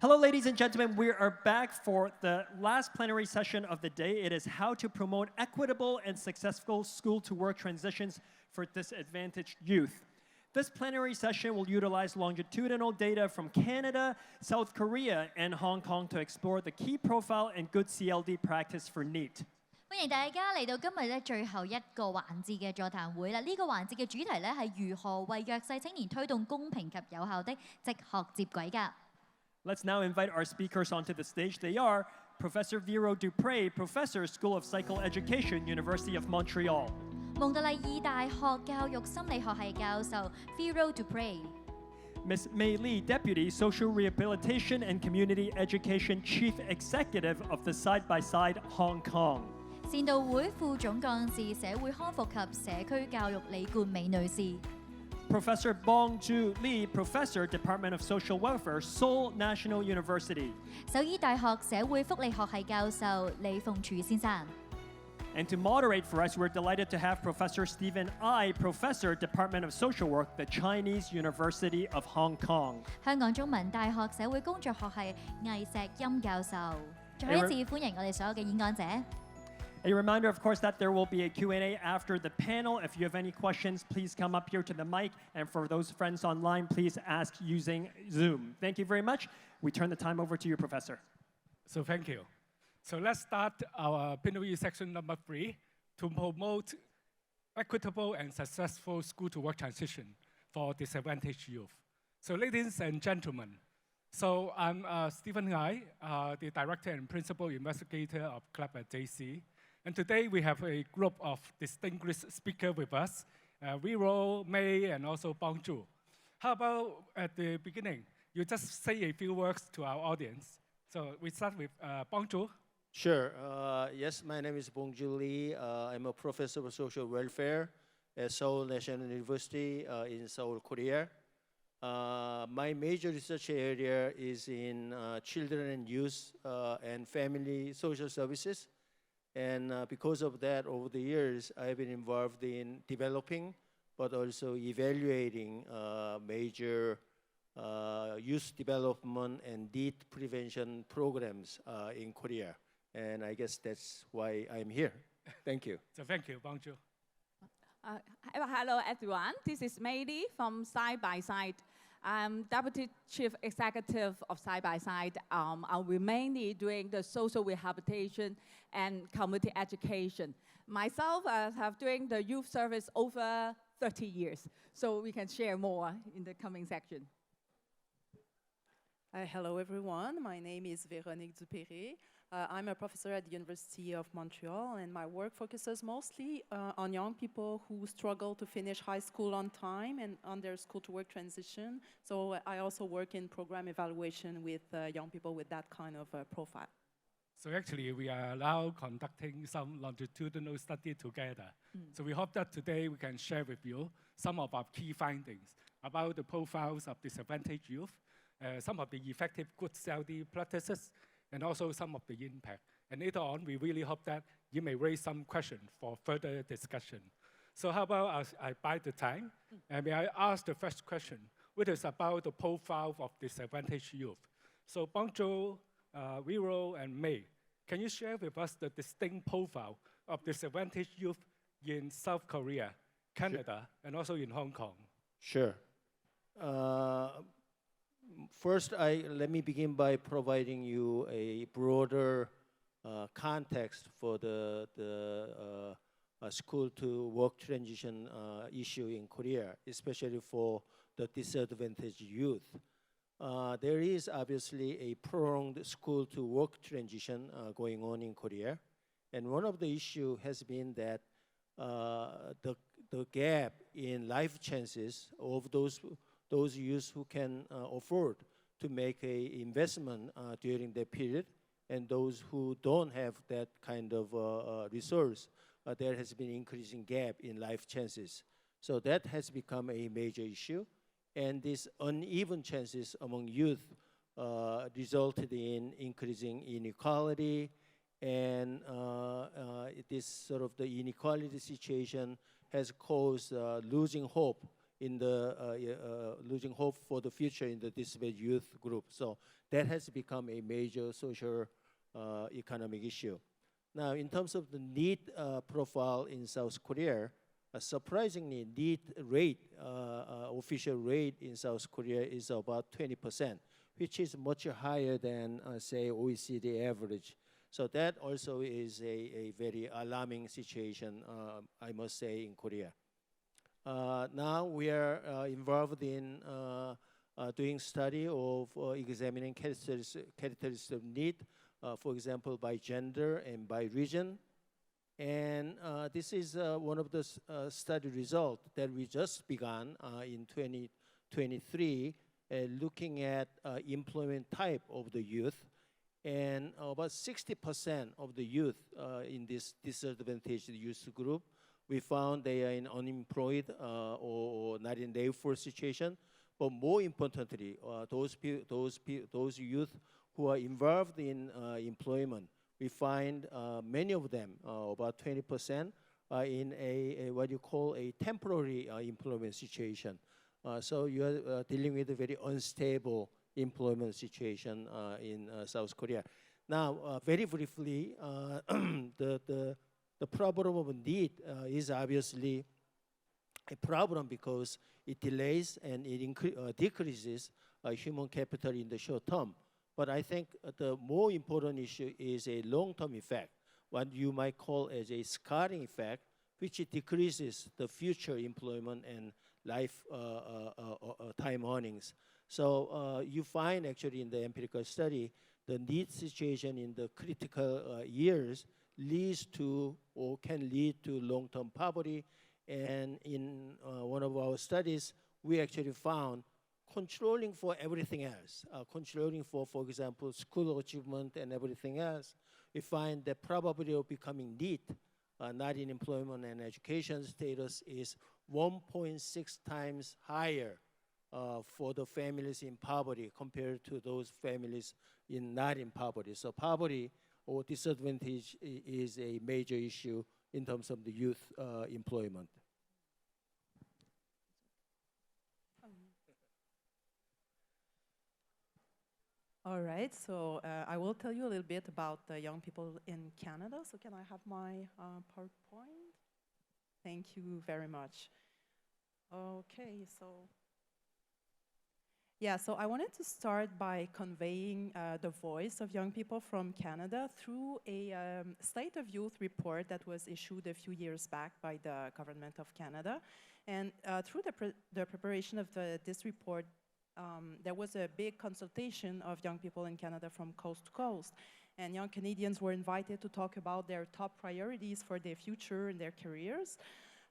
Hello, ladies and gentlemen. We are back for the last plenary session of the day. It is how to promote equitable and successful school-to-work transitions for disadvantaged youth. This plenary session will utilize longitudinal data from Canada, South Korea, and Hong Kong to explore the key profile and good CLD practice for NEET. 歡迎大家嚟到今日最後一個環節嘅座談會啦！呢個環節嘅主題係如何為弱勢青年推動公平及有效的職學接軌㗎。Let's now invite our speakers onto the stage. They are Professor Véronique Dupéré, Professor, School of Psychoeducation, University of Montreal. 蒙特利爾大學教育心理學系教授 Véronique Dupéré. Ms. Mei Lee, Deputy, Social Rehabilitation and Community Education Chief Executive of the SideBySide Hong Kong. 善導會副總幹事社會康復及社區教育李冠美女士。Professor Bong Joo LEE, Professor, Department of Social Welfare, Seoul National University. 首爾大學社會福利學系教授李鳳柱先生。And to moderate for us, we're delighted to have Professor Stephen I, Professor, Department of Social Work, the Chinese University of Hong Kong. 香港中文大學社會工作學系魏石欽教授。再一次歡迎我哋所有嘅演講者。A reminder, of course, that there will be a Q&A after the panel. If you have any questions, please come up here to the mic. And for those friends online, please ask using Zoom. Thank you very much. We turn the time over to you, Professor. So thank you. So let's start our plenary section number 3 to promote equitable and successful school-to-work transition for disadvantaged youth. So ladies and gentlemen, so I'm Stephen I, the Director and Principal Investigator of Club at JC. And today we have a group of distinguished speakers with us, Vero, May, and also Bong Joo. How about at the beginning, you just say a few words to our audience. So we start with Bong Joo. Sure. Yes, my name is Bong Joo LEE. I'm a professor of social welfare at Seoul National University in Seoul, Korea. My major research area is in children and youth and family social services. And because of that, over the years, I've been involved in developing, but also evaluating major youth development and NEET prevention programs in Korea. And I guess that's why I'm here. Thank you. So thank you, Bong Joo. Hello, everyone. This is Mei Lee from SideBySide. I'm Deputy Chief Executive of SideBySide. I'll be mainly doing the social rehabilitation and community education. Myself, I have doing the youth service over 30 years, so we can share more in the coming section. Hello, everyone. My name is Véronique Dupéré. I'm a professor at the University of Montreal, and my work focuses mostly on young people who struggle to finish high school on time and on their school-to-work transition. So I also work in program evaluation with young people with that kind of profile. So actually, we are now conducting some longitudinal study together. So we hope that today we can share with you some of our key findings about the profiles of disadvantaged youth, some of the effective good CLD practices, and also some of the impact. And later on, we really hope that you may raise some questions for further discussion. So how about I buy the time, and may I ask the first question, which is about the profile of disadvantaged youth. So Bong Joo, Vero, and May, can you share with us the distinct profile of disadvantaged youth in South Korea, Canada, and also in Hong Kong? Sure. First, let me begin by providing you a broader context for the school-to-work transition issue in Korea, especially for the disadvantaged youth. There is obviously a prolonged school-to-work transition going on in Korea, and one of the issues has been that the gap in life chances of those youth who can afford to make an investment during that period, and those who don't have that kind of resource, there has been increasing gap in life chances. So that has become a major issue, and these uneven chances among youth resulted in increasing inequality, and this sort of the inequality situation has caused losing hope in the losing hope for the future in the disadvantaged youth group. So that has become a major social economic issue. Now, in terms of the NEET profile in South Korea, surprisingly, NEET rate, official rate in South Korea is about 20%, which is much higher than, say, OECD average. So that also is a very alarming situation, I must say, in Korea. Now we are involved in doing study of examining characteristics of NEET, for example, by gender and by region. And this is one of the study results that we just began in 2023, looking at employment type of the youth. And about 60% of the youth in this disadvantaged youth group, we found they are in unemployed or not in labor situation. But more importantly, those youth who are involved in employment, we find many of them, about 20%, are in a what you call a temporary employment situation. So you are dealing with a very unstable employment situation in South Korea. Now, very briefly, the problem of NEET is obviously a problem because it delays and it decreases human capital in the short term. But I think the more important issue is a long-term effect, what you might call as a scarring effect, which decreases the future employment and time earnings. So you find actually in the empirical study, the NEET situation in the critical years leads to or can lead to long-term poverty. And in one of our studies, we actually found controlling for everything else, controlling for example, school achievement and everything else, we find the probability of becoming NEET, not in employment and education status, is 1.6 times higher for the families in poverty compared to those families not in poverty. So poverty or disadvantage is a major issue in terms of the youth employment. All right, so I will tell you a little bit about the young people in Canada. So can I have my PowerPoint? Thank you very much. Okay, so yeah, so I wanted to start by conveying the voice of young people from Canada through a State of Youth report that was issued a few years back by the Government of Canada. And through the preparation of this report, there was a big consultation of young people in Canada from coast to coast. And young Canadians were invited to talk about their top priorities for their future and their careers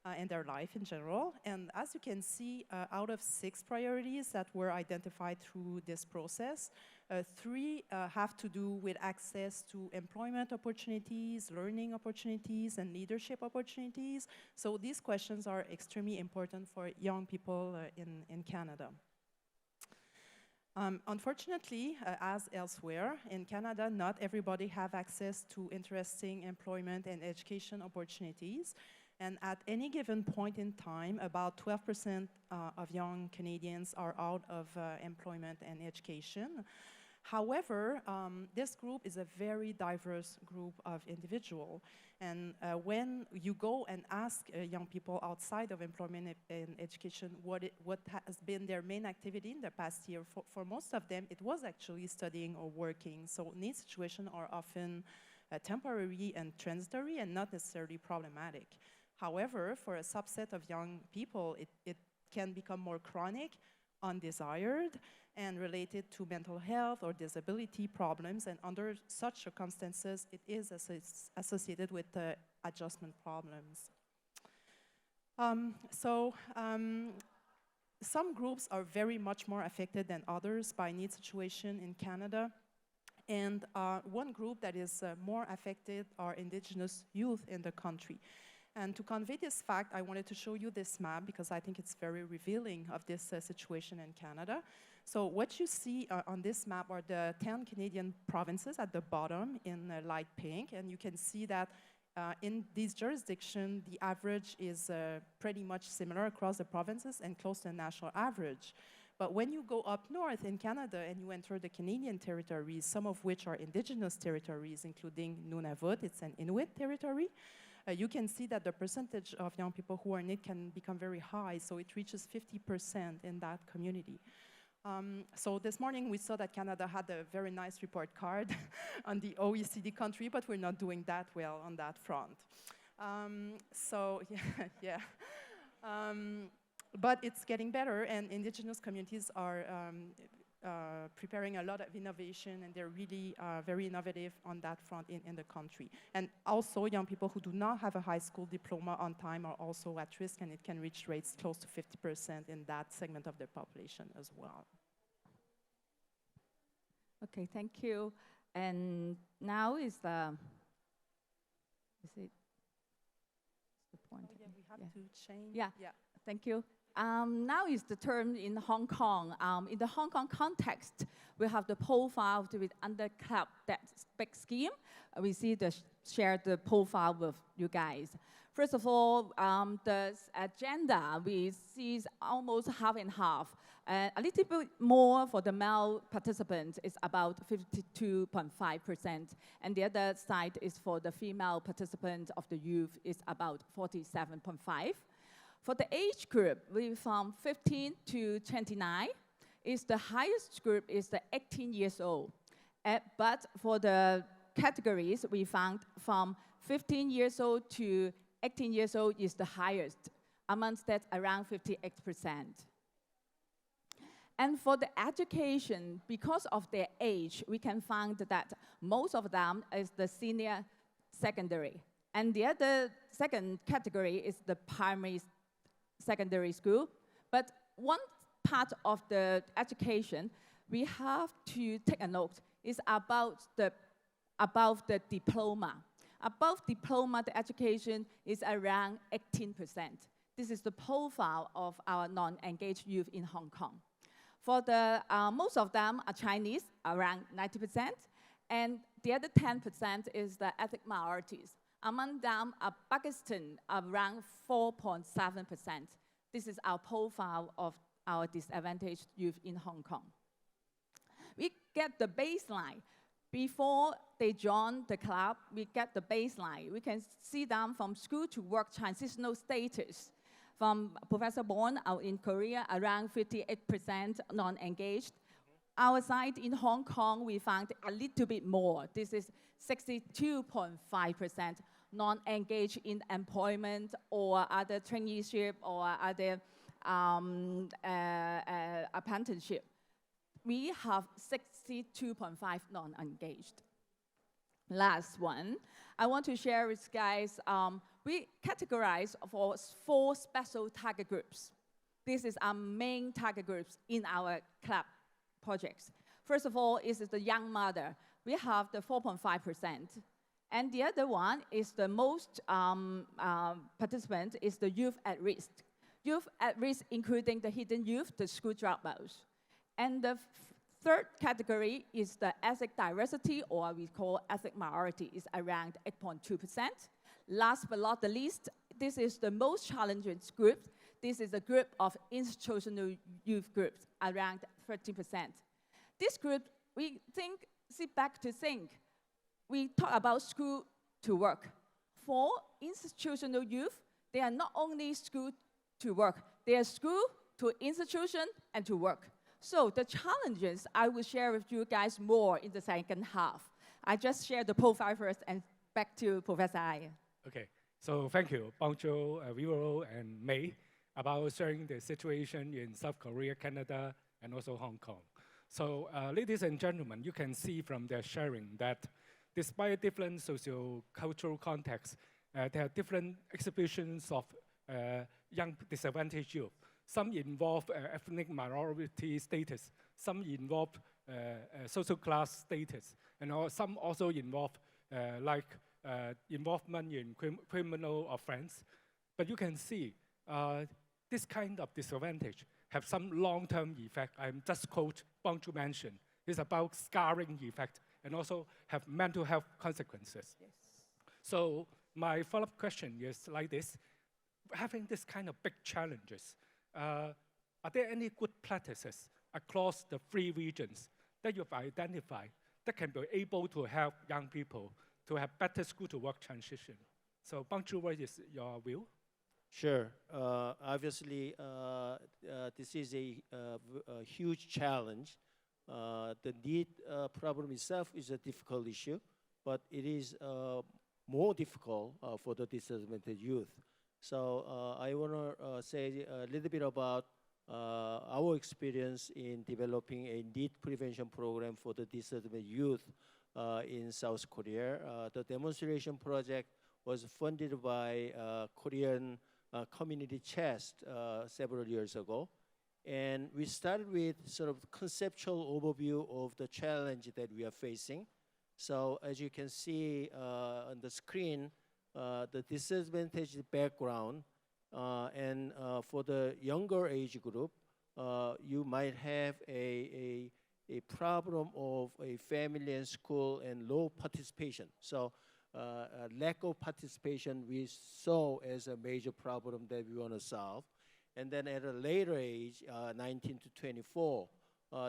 and their life in general. And as you can see, out of 6 priorities that were identified through this process, 3 have to do with access to employment opportunities, learning opportunities, and leadership opportunities. So these questions are extremely important for young people in Canada. Unfortunately, as elsewhere, in Canada, not everybody have access to interesting employment and education opportunities. And at any given point in time, about 12% of young Canadians are out of employment and education. However, this group is a very diverse group of individuals. And when you go and ask young people outside of employment and education what has been their main activity in the past year, for most of them, it was actually studying or working. So NEET situations are often temporary and transitory and not necessarily problematic. However, for a subset of young people, it can become more chronic, undesired, and related to mental health or disability problems. And under such circumstances, it is associated with adjustment problems. Some groups are very much more affected than others by NEET situation in Canada. And one group that is more affected are Indigenous youth in the country. And to convey this fact, I wanted to show you this map because I think it's very revealing of this situation in Canada. So what you see on this map are the 10 Canadian provinces at the bottom in light pink. And you can see that in this jurisdiction, the average is pretty much similar across the provinces and close to the national average. But when you go up north in Canada and you enter the Canadian territories, some of which are indigenous territories, including Nunavut, it's an Inuit territory, you can see that the percentage of young people who are NEET can become very high, so it reaches 50% in that community. So this morning we saw that Canada had a very nice report card on the OECD country, but we're not doing that well on that front. But it's getting better, and indigenous communities are preparing a lot of innovation, and they're really very innovative on that front in the country. And also, young people who do not have a high school diploma on time are also at risk, and it can reach rates close to 50% in that segment of the population as well. Okay, thank you. And now is the point? Oh, yeah, we have to change. Yeah. Thank you. Now is the term in Hong Kong. In the Hong Kong context, we have the profile with under CLAP, that big scheme. We see share the profile with you guys. First of all, the agenda we see is almost half and half. A little bit more for the male participants is about 52.5%, and the other side is for the female participants of the youth is about 47.5%. For the age group, we from 15 to 29, is the highest group is the 18 years old. But for the categories, we found from 15 years old to 18 years old is the highest, amongst that around 58%. And for the education, because of their age, we can find that most of them is the senior secondary. And the other second category is the primary secondary school. But one part of the education we have to take a note is about the diploma. Above diploma, the education is around 18%. This is the profile of our non-engaged youth in Hong Kong. For the, most of them are Chinese, around 90%, and the other 10% is the ethnic minorities. Among them are Pakistan, around 4.7%. This is our profile of our disadvantaged youth in Hong Kong. We get the baseline. Before they join the club, we get the baseline. We can see them from school to work transitional status. From Professor Bong out in Korea, around 58% non-engaged. Our side in Hong Kong, we found a little bit more. This is 62.5% non-engaged in employment or other traineeship or other apprenticeship. We have 62.5 non-engaged. Last one, I want to share with you guys, we categorize for 4 special target groups. This is our main target groups in our club projects. First of all, is the young mother. We have the 4.5%. And the other one is the most participant is the youth at risk. Youth at risk, including the hidden youth, the school dropouts. And the third category is the ethnic diversity, or we call ethnic minority, is around 8.2%. Last but not the least, this is the most challenging group. This is a group of institutional youth groups, around 30%. This group, we sit back to think. We talk about school to work. For institutional youth, they are not only school to work, they are school to institution and to work. So the challenges I will share with you guys more in the second half. I just share the profile first and back to Professor Ai. Okay, so thank you, Bong Joo, Vero, and May, about sharing the situation in South Korea, Canada, and also Hong Kong. So ladies and gentlemen, you can see from their sharing that despite different socio-cultural contexts, there are different exhibitions of young disadvantaged youth. Some involve ethnic minority status, some involve social class status, and some also involve involvement in criminal offense. But you can see this kind of disadvantage have some long-term effect. I'm just quote Bong Joo mentioned. It's about scarring effect and also have mental health consequences. Yes. So My follow-up question is like this. Having this kind of big challenges, are there any good practices across the 3 regions that you've identified that can be able to help young people to have better school-to-work transition? So, Bong Joo, what is your view? Sure. Obviously, this is a huge challenge. The NEET problem itself is a difficult issue, but it is more difficult for the disadvantaged youth. So I want to say a little bit about our experience in developing a NEET prevention program for the disadvantaged youth in South Korea. The demonstration project was funded by Korean Community Chest several years ago. And we started with sort of conceptual overview of the challenge that we are facing. So as you can see on the screen, the disadvantaged background, and for the younger age group, you might have a problem of a family and school and low participation. So a lack of participation we saw as a major problem that we want to solve. And then at a later age, 19 to 24,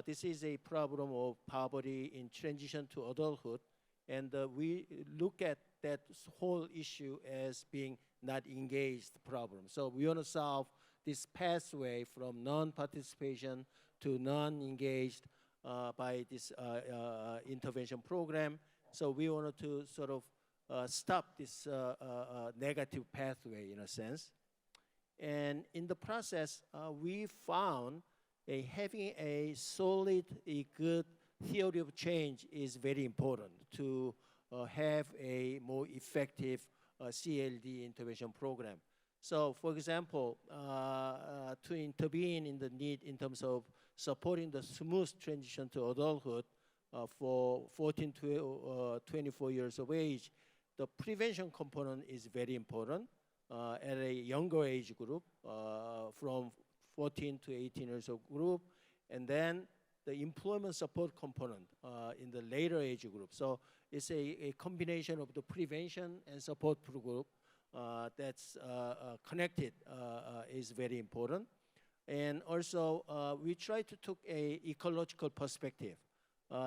this is a problem of poverty in transition to adulthood. And we look at that whole issue as being not engaged problem. So we want to solve this pathway from non-participation to non-engaged by this intervention program. So we wanted to sort of stop this negative pathway in a sense. And in the process, we found having a solid, a good theory of change is very important to have a more effective CLD intervention program. So for example, to intervene in the NEET in terms of supporting the smooth transition to adulthood for 14 to 24 years of age, the prevention component is very important at a younger age group, from 14 to 18 years of group, and then the employment support component in the later age group. So it's a combination of the prevention and support group that's connected is very important. And also, we try to take a ecological perspective.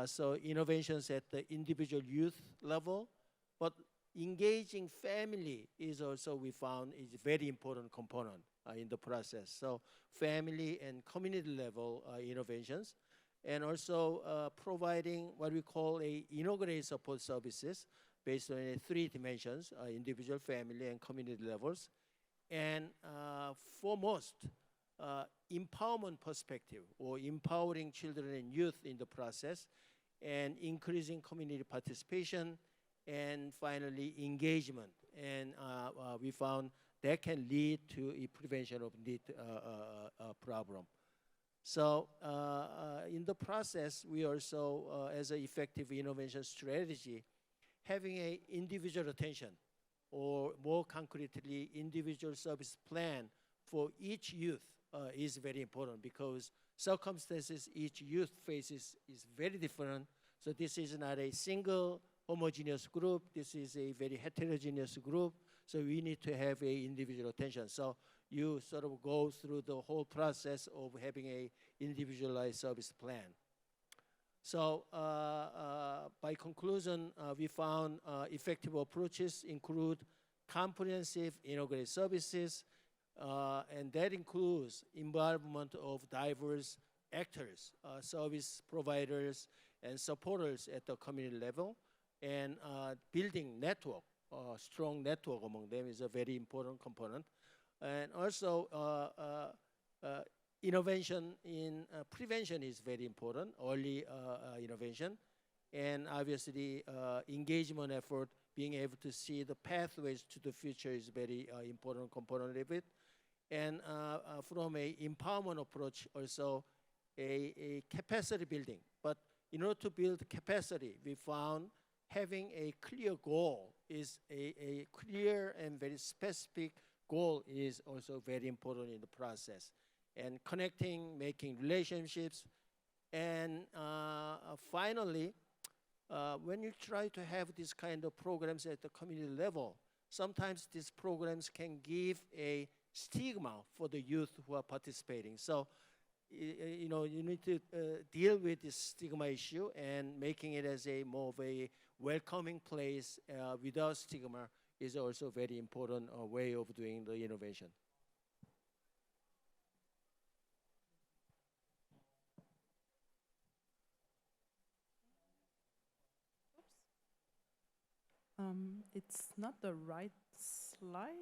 So interventions at the individual youth level, but engaging family is also, we found, is a very important component in the process. So family and community level interventions, and also providing what we call a integrated support services based on 3 dimensions, individual, family, and community levels. And foremost, empowerment perspective, or empowering children and youth in the process, and increasing community participation, and finally engagement. And we found that can lead to a prevention of NEET problem. So in the process, we also, as an effective intervention strategy, having an individual attention, or more concretely, individual service plan for each youth is very important, because circumstances each youth faces is very different. So this is not a single homogeneous group. This is a very heterogeneous group. So we need to have a individual attention. So you sort of go through the whole process of having a individualized service plan. So by conclusion, we found effective approaches include comprehensive integrated services, and that includes involvement of diverse actors, service providers, and supporters at the community level, and building network, strong network among them is a very important component. And also, innovation in prevention is very important, early innovation. And obviously, engagement effort, being able to see the pathways to the future is very important component of it. And from an empowerment approach, also a capacity building. But in order to build capacity, we found having a clear goal is a clear and very specific goal is also very important in the process. And connecting, making relationships, and finally, when you try to have this kind of programs at the community level, sometimes these programs can give a stigma for the youth who are participating. So, you know, you need to deal with this stigma issue and making it as a more of a welcoming place without stigma is also a very important way of doing the innovation. It's not the right slide.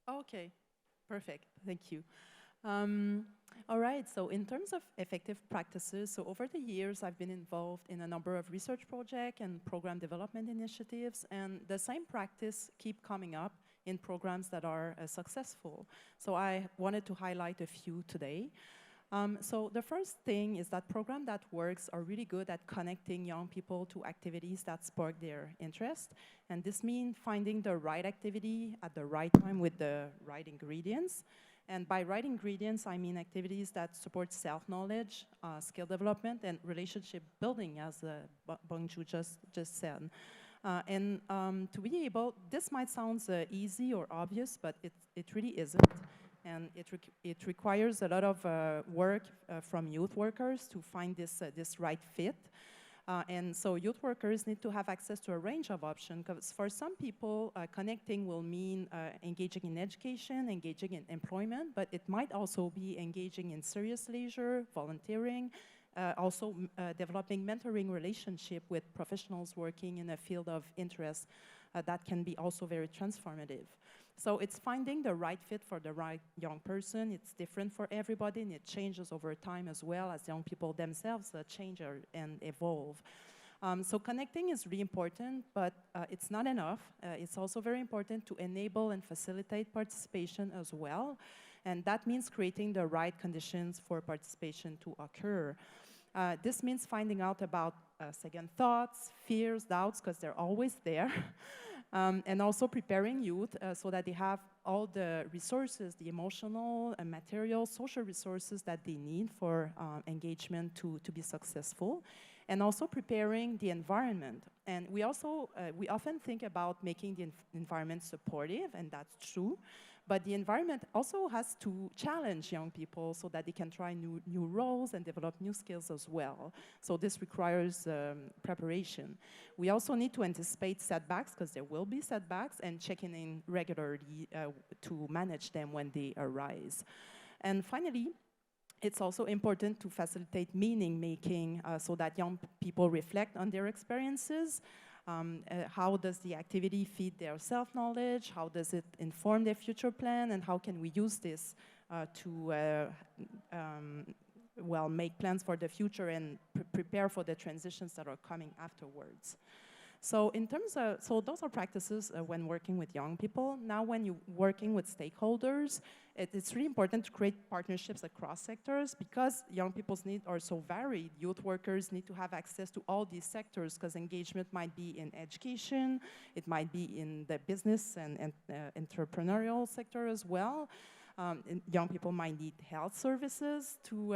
Okay, perfect, thank you. All right, so in terms of effective practices, so over the years I've been involved in a number of research projects and program development initiatives, and the same practice keep coming up in programs that are successful. So I wanted to highlight a few today. So the first thing is that programs that works are really good at connecting young people to activities that spark their interest. And this means finding the right activity at the right time with the right ingredients. And by right ingredients, I mean activities that support self-knowledge, skill development, and relationship building, as Bong Joo just said. To be able, this might sound easy or obvious, but it really isn't. And it requires a lot of work from youth workers to find this right fit. And so youth workers need to have access to a range of options, because for some people, connecting will mean engaging in education, engaging in employment, but it might also be engaging in serious leisure, volunteering, also developing mentoring relationship with professionals working in a field of interest that can be also very transformative. So it's finding the right fit for the right young person. It's different for everybody, and it changes over time as well as young people themselves change and evolve. So connecting is really important, but it's not enough. It's also very important to enable and facilitate participation as well. And that means creating the right conditions for participation to occur. This means finding out about second thoughts, fears, doubts, because they're always there. And also preparing youth so that they have all the resources, the emotional and material, social resources that they need for engagement to be successful. And also preparing the environment. And we often think about making the environment supportive, and that's true. But the environment also has to challenge young people so that they can try new roles and develop new skills as well. So this requires preparation. We also need to anticipate setbacks, because there will be setbacks, and checking in regularly to manage them when they arise. And finally, it's also important to facilitate meaning making so that young people reflect on their experiences. How does the activity feed their self-knowledge? How does it inform their future plan? And how can we use this to make plans for the future and prepare for the transitions that are coming afterwards? So in terms of, so those are practices when working with young people. Now when you're working with stakeholders, it's really important to create partnerships across sectors, because young people's needs are so varied. Youth workers need to have access to all these sectors, because engagement might be in education, it might be in the business and entrepreneurial sector as well. Young people might need health services to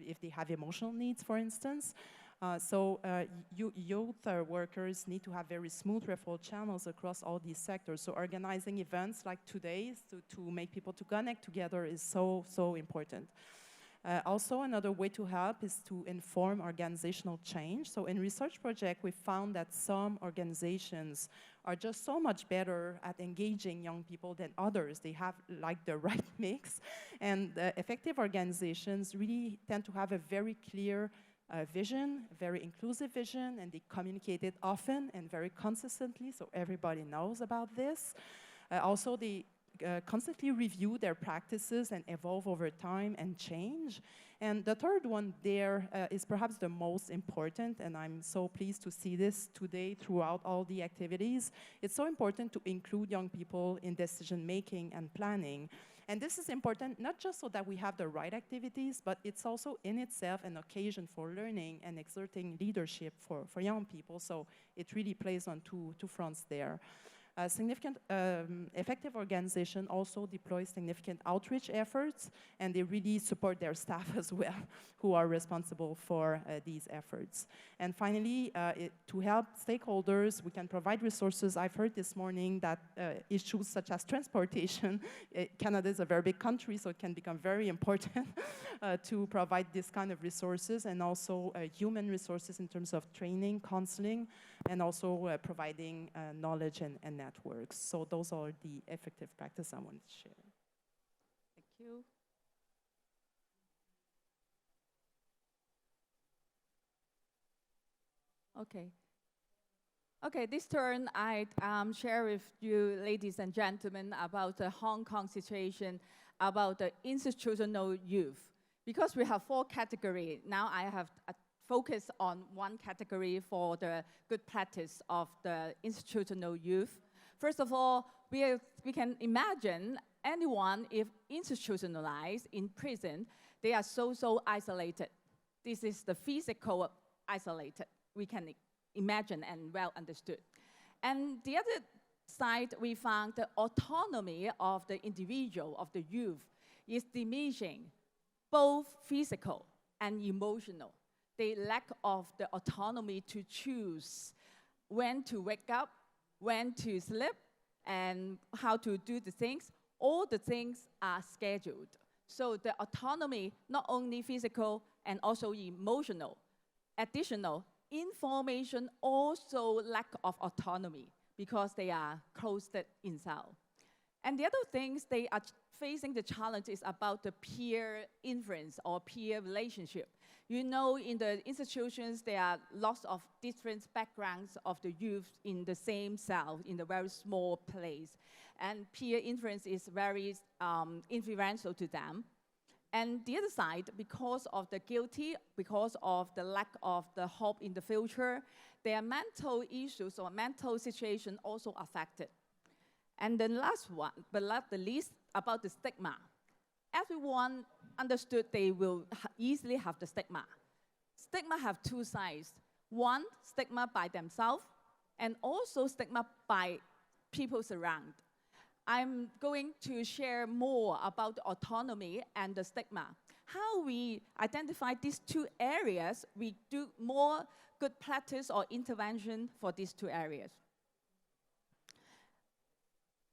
if they have emotional needs, for instance. Youth workers need to have very smooth referral channels across all these sectors. So organizing events like today's to make people to connect together is so important. Also, another way to help is to inform organizational change. So in research project, we found that some organizations are just so much better at engaging young people than others. They have like the right mix. And effective organizations really tend to have a very clear vision, very inclusive vision, and they communicate it often and very consistently, so everybody knows about this. Also, they constantly review their practices and evolve over time and change. And the third one there is perhaps the most important, and I'm so pleased to see this today throughout all the activities. It's so important to include young people in decision-making and planning. And this is important not just so that we have the right activities, but it's also in itself an occasion for learning and exerting leadership for young people. So it really plays on two fronts there. Significant effective organization also deploys significant outreach efforts, and they really support their staff as well, who are responsible for these efforts. And finally, to help stakeholders, we can provide resources. I've heard this morning that issues such as transportation, Canada is a very big country, so it can become very important to provide this kind of resources, and also human resources in terms of training, counseling, and also providing knowledge and networks. So those are the effective practices I wanted to share. Thank you. Okay. Okay, this turn I share with you, ladies and gentlemen, about the Hong Kong situation, about the institutional youth. Because we have 4 categories, now I have focused on 1 category for the good practice of the institutional youth. First of all, we can imagine anyone, if institutionalized in prison, they are so isolated. This is the physical isolated. We can imagine and well understood. And the other side, we found the autonomy of the individual, of the youth, is diminishing, both physical and emotional. They lack of the autonomy to choose when to wake up, when to sleep, and how to do the things. All the things are scheduled. So the autonomy, not only physical and also emotional. Additional, information also lack of autonomy because they are closed in cell. And the other things they are facing the challenge is about the peer influence or peer relationship. You know, in the institutions, there are lots of different backgrounds of the youth in the same cell, in a very small place. And peer influence is very influential to them. And the other side, because of the guilty, because of the lack of the hope in the future, their mental issues or mental situation also affected. And the last one, but not the least, about the stigma. Everyone understood they will easily have the stigma. Stigma have 2 sides. One, stigma by themselves, and also stigma by people around. I'm going to share more about the autonomy and the stigma. How we identify these 2 areas, we do more good practice or intervention for these 2 areas.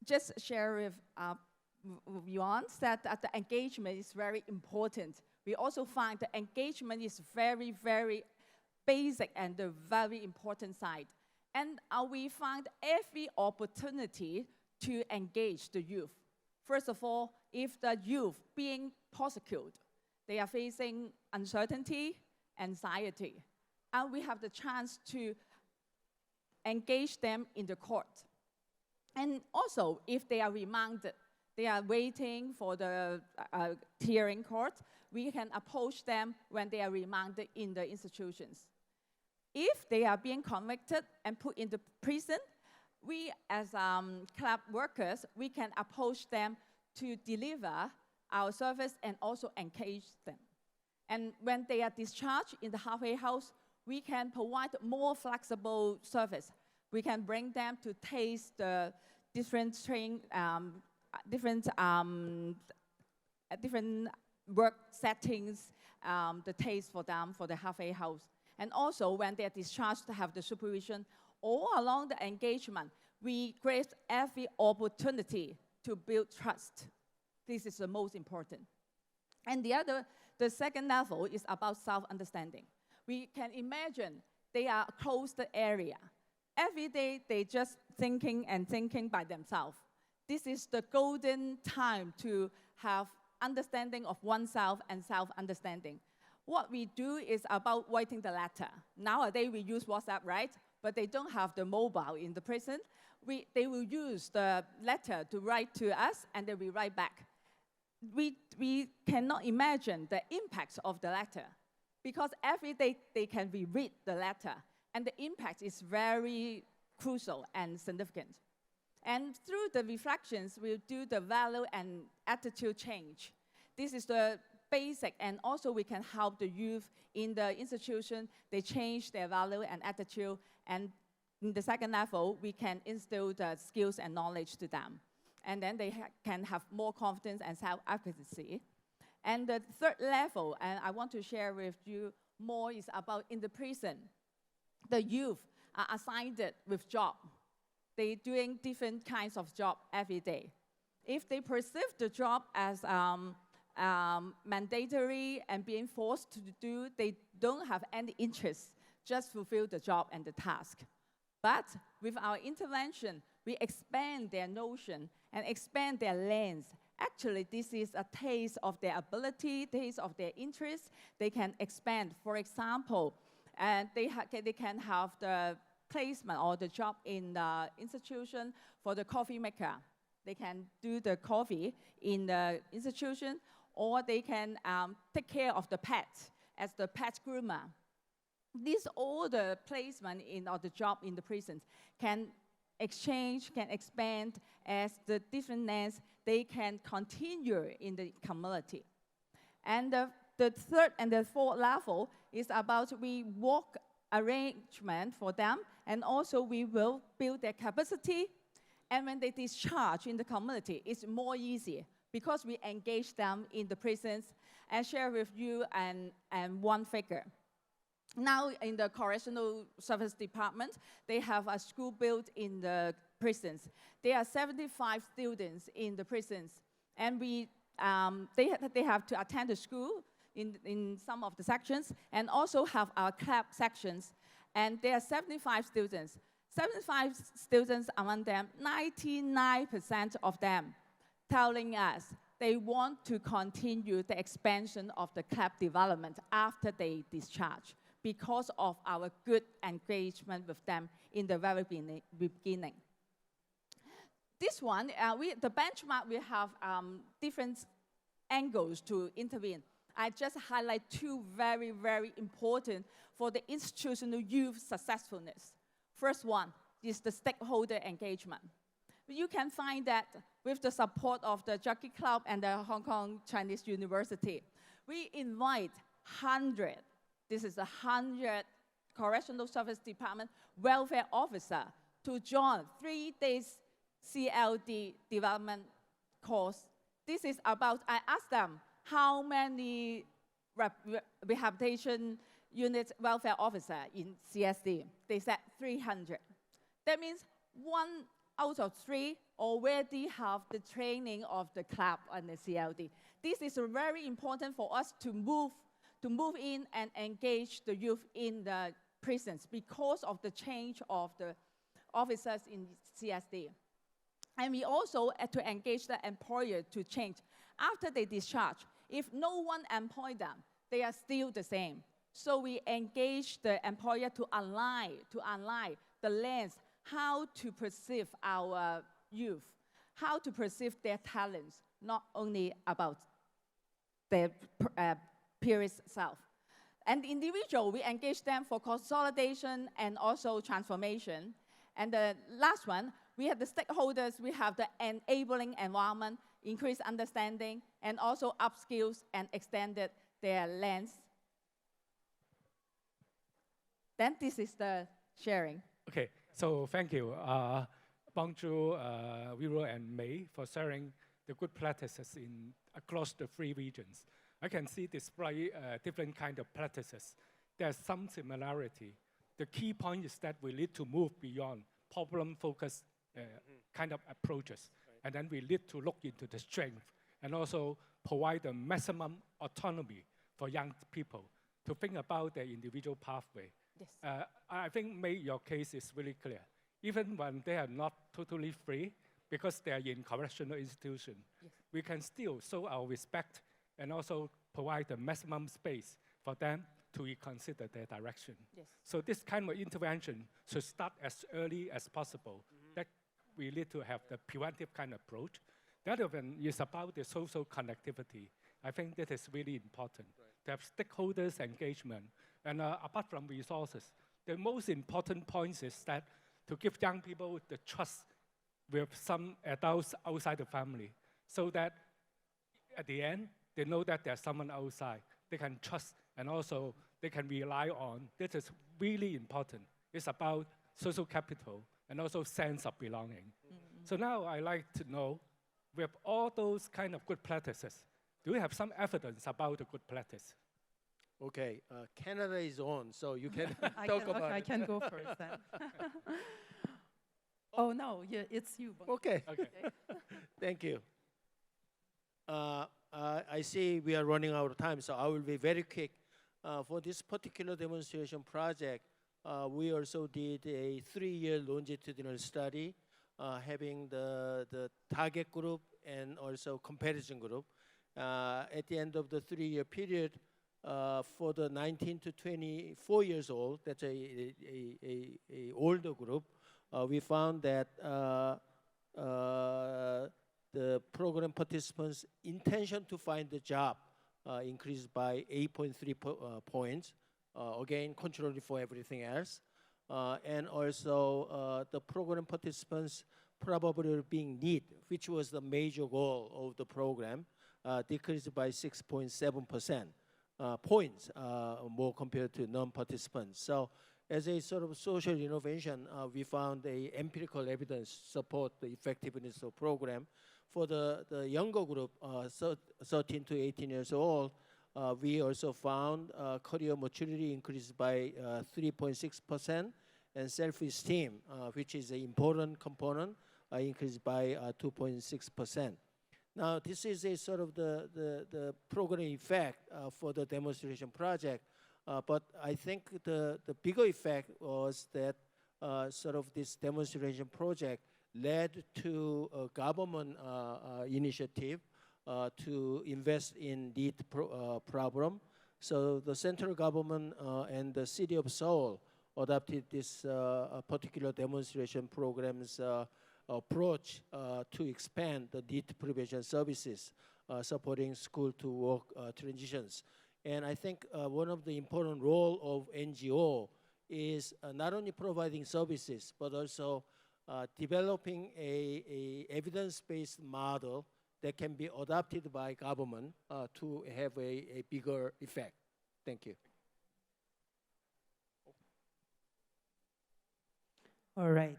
Just share with you on that the engagement is very important. We also find the engagement is very, very basic and the very important side. And we find every opportunity to engage the youth. First of all, if the youth being prosecuted, they are facing uncertainty, anxiety, and we have the chance to engage them in the court. And also, if they are remanded, they are waiting for the hearing court, we can approach them when they are remanded in the institutions. If they are being convicted and put into prison, we as club workers, we can approach them to deliver our service and also engage them. And when they are discharged in the halfway house, we can provide more flexible service. We can bring them to taste the different work settings, the taste for them for the halfway house. And also when they are discharged to have the supervision, all along the engagement, we create every opportunity to build trust. This is the most important. And the second level is about self-understanding. We can imagine they are a closed area. Every day, they just thinking by themselves. This is the golden time to have understanding of oneself and self-understanding. What we do is about writing the letter. Nowadays, we use WhatsApp, right? But they don't have the mobile in the prison. They will use the letter to write to us, and then we write back. We cannot imagine the impacts of the letter, because every day they can reread the letter, and the impact is very crucial and significant. And through the reflections, we'll do the value and attitude change. This is the basic, and also we can help the youth in the institution. They change their value and attitude, and in the second level, we can instill the skills and knowledge to them. And then they can have more confidence and self-efficacy. And the third level, and I want to share with you more, is about in the prison. The youth are assigned with job. They're doing different kinds of job every day. If they perceive the job as mandatory and being forced to do, they don't have any interest, just fulfill the job and the task. But with our intervention, we expand their notion and expand their lens. Actually, this is a taste of their ability, taste of their interest. They can expand. For example, they can have the placement or the job in the institution for the coffee maker. They can do the coffee in the institution, or they can take care of the pet as the pet groomer. These all the placement or the job in the prisons can exchange, can expand as the different lands, they can continue in the community. And the third and the fourth level is about we work arrangement for them, and also we will build their capacity. And when they discharge in the community, it's more easy because we engage them in the prisons and share with you and one figure. Now in the Correctional Service Department, they have a school built in the prisons. There are 75 students in the prisons, and they have to attend the school in some of the sections, and also have our club sections. And there are 75 students. 75 students among them, 99% of them telling us they want to continue the expansion of the club development after they discharge because of our good engagement with them in the very beginning. This one, the benchmark, we have different angles to intervene. I just highlight two very, very important for the institutional youth successfulness. First one is the stakeholder engagement. You can find that with the support of the Jockey Club and the Hong Kong Chinese University. We invite 100, this is 100 Correctional Service Department welfare officer to join 3 days CLD development course. This is about, I asked them how many rehabilitation unit welfare officer in CSD. They said 300. That means 1 out of 3 already have the training of the club and the CLD. This is very important for us to move in and engage the youth in the prisons because of the change of the officers in CSD. And we also had to engage the employer to change. After they discharge, if no one employed them, they are still the same. So we engage the employer to align the lens, how to perceive our youth, how to perceive their talents, not only about their peers' self. And the individual, we engage them for consolidation and also transformation. And the last one, we have the stakeholders, we have the enabling environment, increased understanding, and also upskills and extended their lens. Then this is the sharing. Okay, so thank you, Bong Joo, Vero, and May for sharing the good practices across the 3 regions. I can see display different kind of practices. There's some similarity. The key point is that we need to move beyond problem-focused kind of approaches. Right. And then we need to look into the strength and also provide the maximum autonomy for young people to think about their individual pathway. Yes. I think, May, your case is really clear. Even when they are not totally free, because they are in correctional institution, yes, we can still show our respect and also provide the maximum space for them to reconsider their direction. Yes. So this kind of intervention should start as early as possible. That we need to have the preventive kind of approach. The other one is about the social connectivity. I think that is really important. Right. To have stakeholders engagement. And apart from resources, the most important point is that to give young people the trust with some adults outside the family, so that at the end, they know that there's someone outside they can trust and also they can rely on. This is really important. It's about social capital, and also sense of belonging. So now I like to know, with all those kind of good practices, do we have some evidence about the good practice? Okay, Canada is on, so you can I talk can, about okay, I it. can go first then. Oh no, yeah, it's you. Bong. Okay, Okay. thank you. I see we are running out of time, so I will be very quick. For this particular demonstration project, we also did a 3-year longitudinal study having the target group and also comparison group. At the end of the 3-year period, for the 19 to 24 years old, that's a older group, we found that the program participants' intention to find a job increased by 8.3 points, again, contrary for everything else. And also the program participants probability of being NEET, which was the major goal of the program, decreased by 6.7% points more compared to non-participants. So as a sort of social innovation, we found a empirical evidence support the effectiveness of program. For the younger group, 13 to 18 years old, we also found career maturity increased by 3.6%, and self-esteem, which is an important component, increased by 2.6%. Now, this is a sort of the program effect for the demonstration project, but I think the bigger effect was that sort of this demonstration project led to a government initiative to invest in NEET problem. So the central government and the city of Seoul adopted this particular demonstration program's approach to expand the NEET prevention services, supporting school-to-work transitions. And I think one of the important role of NGO is not only providing services, but also developing a evidence-based model that can be adopted by government to have a bigger effect. Thank you. All right.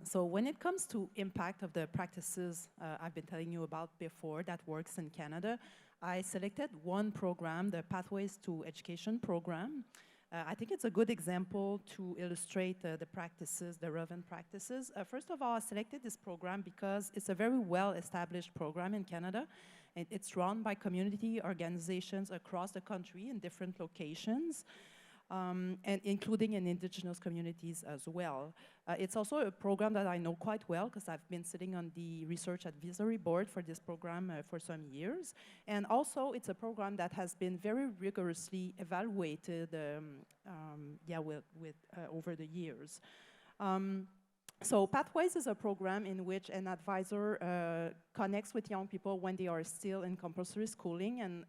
So when it comes to impact of the practices I've been telling you about before that works in Canada, I selected one program, the Pathways to Education program. I think it's a good example to illustrate the practices, the relevant practices. First of all, I selected this program because it's a very well-established program in Canada. And it's run by community organizations across the country in different locations, and including in indigenous communities as well. It's also a program that I know quite well because I've been sitting on the research advisory board for this program for some years. And also it's a program that has been very rigorously evaluated over the years. So Pathways is a program in which an advisor connects with young people when they are still in compulsory schooling and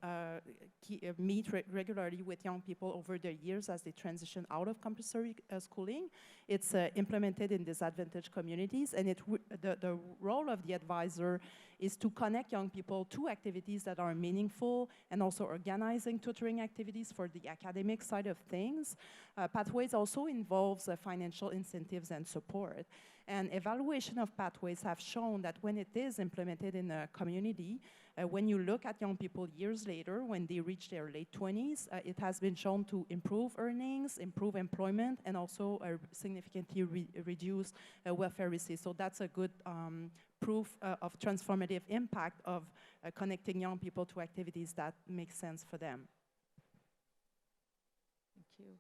meet regularly with young people over the years as they transition out of compulsory schooling. It's implemented in disadvantaged communities, and the role of the advisor is to connect young people to activities that are meaningful and also organizing tutoring activities for the academic side of things. Pathways also involves financial incentives and support. And evaluation of Pathways have shown that when it is implemented in a community, when you look at young people years later, when they reach their late 20s, it has been shown to improve earnings, improve employment, and also significantly reduce welfare receipts. So that's a good proof of transformative impact of connecting young people to activities that make sense for them. Thank you.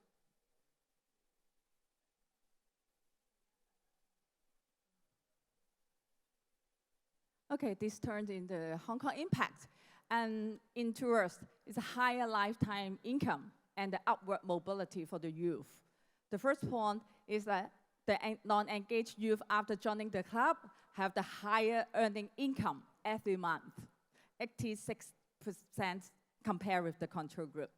Okay, this turned into Hong Kong impact. And in tourists, it's a higher lifetime income and the upward mobility for the youth. The first point is that the non-engaged youth after joining the club have the higher earning income every month, 86% compared with the control group.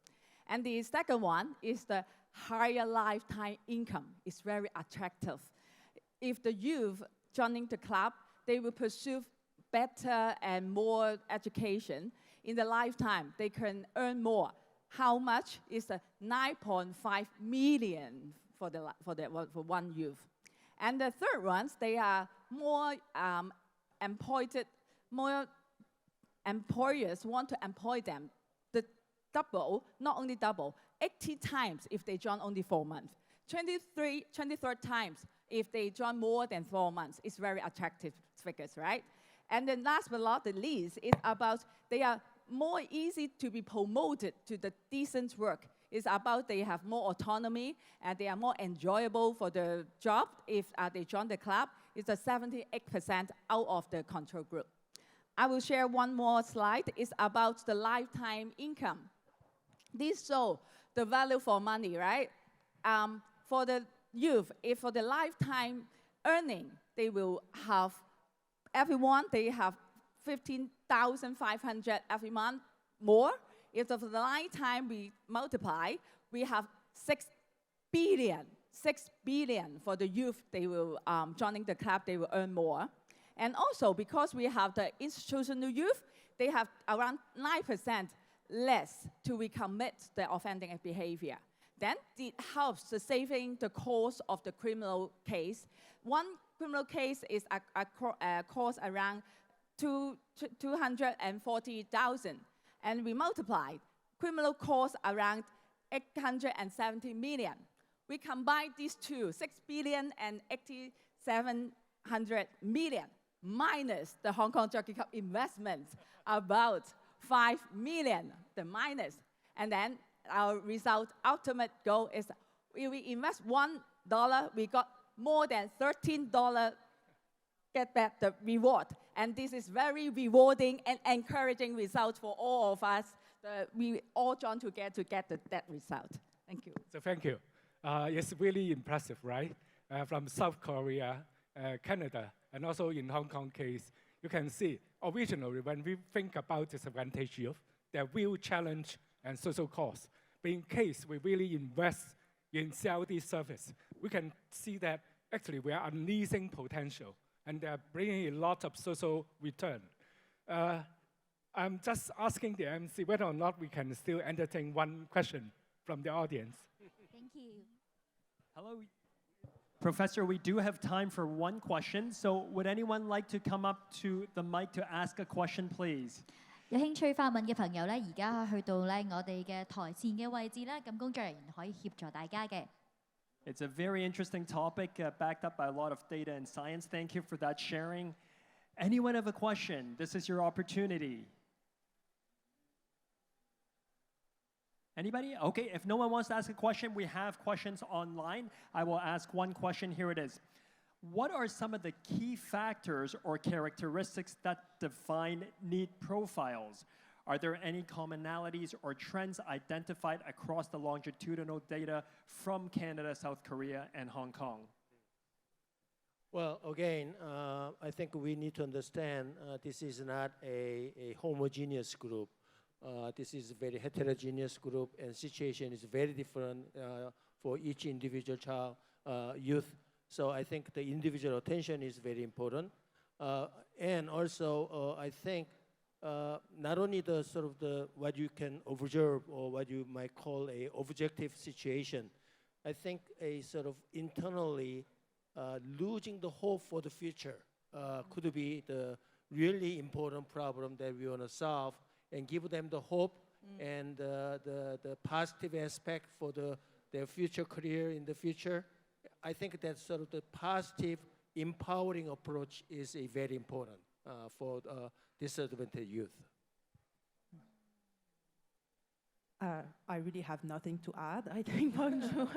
And the second one is the higher lifetime income. It's very attractive. If the youth joining the club, they will pursue better and more education. In the lifetime, they can earn more. How much is the 9.5 million for one youth? And the third ones, they are more more employers want to employ them. The double, not only double, 80 times if they join only 4 months. 23 times if they join more than 4 months. It's very attractive figures, right? And then last but not the least, it's about they are more easy to be promoted to the decent work. It's about they have more autonomy and they are more enjoyable for the job if they join the club. It's a 78% out of the control group. I will share one more slide. It's about the lifetime income. This shows the value for money, right? For the youth, if for the lifetime earning, they will have, everyone, they have 15,500 every month more. If for the lifetime we multiply, we have 6 billion. 6 billion for the youth, they will, joining the club, they will earn more. And also, because we have the institutional youth, they have around 9% less to recommit the offending behavior. Then it helps the saving the cost of the criminal case. One criminal case is cost around 240,000. And we multiply criminal costs around 870 million. We combine these two, 6 billion and 8,700 million, minus the Hong Kong Jockey Club investment, about 5 million, the minus. And then our result, ultimate goal is if we invest $1, we got more than $13 get back the reward. And this is very rewarding and encouraging result for all of us. We all join together to get that result. Thank you. So thank you. It's really impressive, right? From South Korea, Canada, and also in Hong Kong case, you can see originally when we think about disadvantaged youth, their real challenge and social cost. But in case we really invest in CLD service, we can see that actually we are unleashing potential and they're bringing a lot of social return. I'm just asking the MC whether or not we can still entertain one question from the audience. Thank you. Hello. Professor, we do have time for one question. So would anyone like to come up to the mic to ask a question, please? 有興趣發問嘅朋友咧，而家去到咧我哋嘅台前嘅位置咧，咁工作人員可以協助大家嘅。It's a very interesting topic, backed up by a lot of data and science. Thank you for that sharing. Anyone have a question? This is your opportunity. Anybody? Okay, if no one wants to ask a question, we have questions online. I will ask one question. Here it is. What are some of the key factors or characteristics that define NEET profiles? Are there any commonalities or trends identified across the longitudinal data from Canada, South Korea, and Hong Kong? Well, again, I think we need to understand this is not a homogeneous group. This is a very heterogeneous group, and situation is very different for each individual child, youth. So I think the individual attention is very important. And also, I think not only the sort of what you can observe or what you might call a objective situation, I think a sort of internally losing the hope for the future could be the really important problem that we want to solve and give them the hope and the positive aspect for their future career in the future. I think that sort of the positive, empowering approach is a very important for disadvantaged youth. I really have nothing to add. I think Bong Joo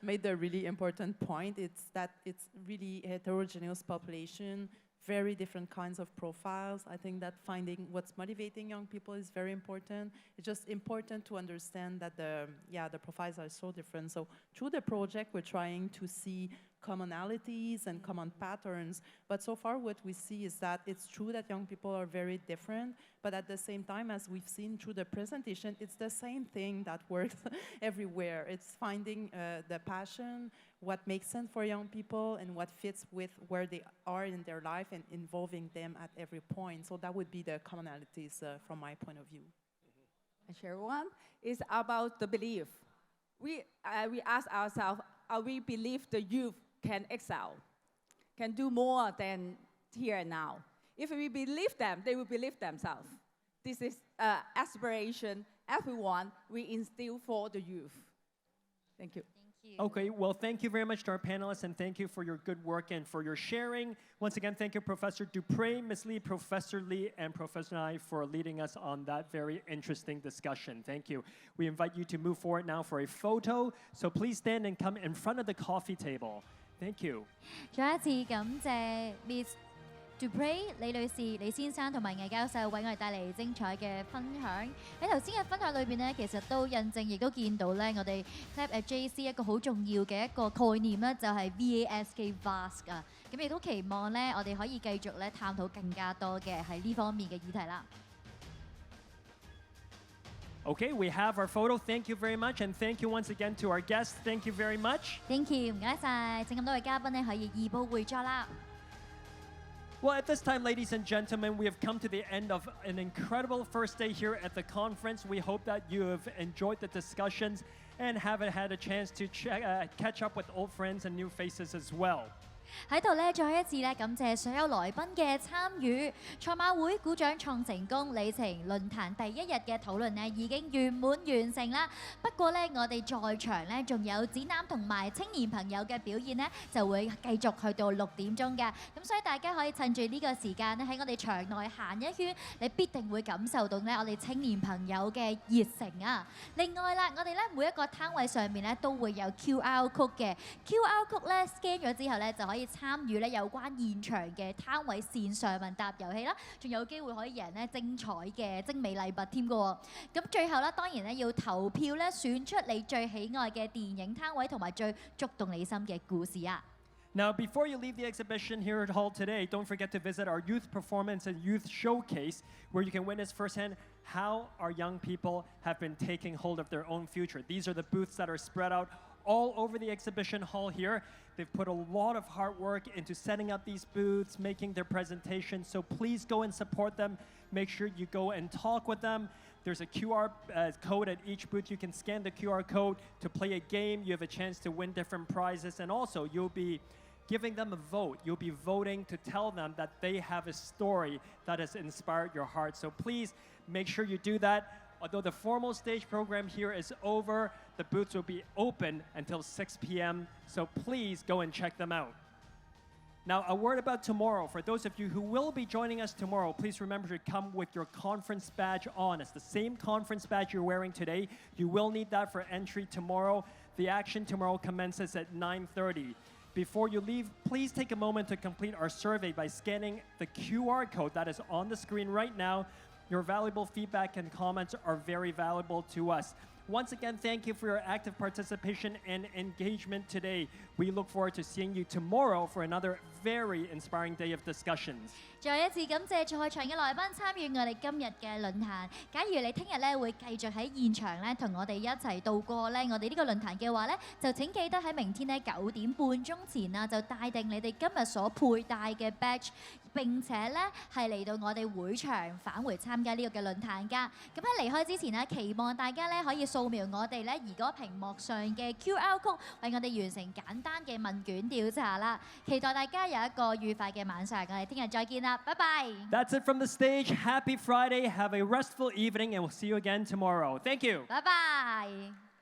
made a really important point. It's that it's really heterogeneous population, very different kinds of profiles. I think that finding what's motivating young people is very important. It's just important to understand that the profiles are so different. So through the project, we're trying to see commonalities and common patterns. But so far what we see is that it's true that young people are very different, but at the same time, as we've seen through the presentation, it's the same thing that works everywhere. It's finding the passion, what makes sense for young people, and what fits with where they are in their life and involving them at every point. So that would be the commonalities from my point of view. I share one. It's about the belief. We ask ourselves, are we believe the youth can excel, can do more than here and now. If we believe them, they will believe themselves. This is aspiration everyone we instill for the youth. Thank you. Okay, well, thank you very much to our panelists, and thank you for your good work and for your sharing. Once again, thank you, Professor Dupéré, Ms. Lee, Professor Lee, and Professor Nye for leading us on that very interesting discussion. Thank you. We invite you to move forward now for a photo, so please stand and come in front of the coffee table. Thank you. 再一次感謝 Miss Dupéré 李女士、李先生同埋魏教授為我哋帶嚟精彩嘅分享。喺頭先嘅分享裏邊呢，其實都印證，亦都見到咧，我哋 Clap at JC 一個好重要嘅一個概念咧，就係 VASK 啊。咁亦都期望咧，我哋可以繼續咧探討更加多嘅喺呢方面嘅議題啦。Okay, we have our photo. Thank you very much, and thank you once again to our guests. Thank you very much. Thank you，唔該晒。請咁多位嘉賓咧可以移步會座啦。Well, at this time, ladies and gentlemen, we have come to the end of an incredible first day here at the conference. We hope that you have enjoyed the discussions and have had a chance to catch up with old friends and new faces as well. 喺度咧，再一次咧感謝所有來賓嘅參與。賽馬會鼓掌創成功里程論壇第一日嘅討論呢已經圓滿完成啦。不過咧，我哋在場咧仲有展覽同埋青年朋友嘅表現呢，就會繼續去到6點鐘嘅。咁所以大家可以趁住呢個時間咧喺我哋場內行一圈，你必定會感受到咧我哋青年朋友嘅熱誠啊！另外啦，我哋咧每一個攤位上面咧都會有 QR code 嘅 QR code 咧 scan 咗之後咧就可以參與咧有關現場嘅攤位線上問答遊戲啦，仲有機會可以贏咧精彩嘅精美禮物添㗎喎。咁最後咧當然咧要投票咧選出你最喜愛嘅電影攤位同埋最觸動你心嘅故事啊！ Now, before you leave the exhibition here at Hall today, don't forget to visit our youth performance and youth showcase, where you can witness firsthand how our young people have been taking hold of their own future. These are the booths that are spread out all over the exhibition hall here. They've put a lot of hard work into setting up these booths, making their presentations, so please go and support them. Make sure you go and talk with them. There's a QR code at each booth. You can scan the QR code to play a game. You have a chance to win different prizes, and also you'll be giving them a vote. You'll be voting to tell them that they have a story that has inspired your heart. So please make sure you do that. Although the formal stage program here is over, the booths will be open until 6 p.m. So please go and check them out. Now, a word about tomorrow. For those of you who will be joining us tomorrow, please remember to come with your conference badge on. It's the same conference badge you're wearing today. You will need that for entry tomorrow. The action tomorrow commences at 9:30. Before you leave, please take a moment to complete our survey by scanning the QR code that is on the screen right now. Your valuable feedback and comments are very valuable to us. Once again, thank you for your active participation and engagement today. We look forward to seeing you tomorrow for another very inspiring day of discussions. 再一次感謝在場嘅來賓參與我哋今日嘅論壇。假如你聽日咧會繼續喺現場咧同我哋一齊度過咧我哋呢個論壇嘅話咧，就請記得喺明天咧9點半鐘前啊，就帶定你哋今日所佩戴嘅 badge。並且咧係嚟到我哋會場返回參加呢個嘅論壇㗎。咁喺離開之前呢，期望大家咧可以掃描我哋咧而家屏幕上嘅 QR code， 為我哋完成簡單嘅問卷調查啦。期待大家有一個愉快嘅晚上，我哋聽日再見啦，拜拜。That's it from the stage. Happy Friday. Have a restful evening, and we'll see you again tomorrow. Thank you. 拜拜。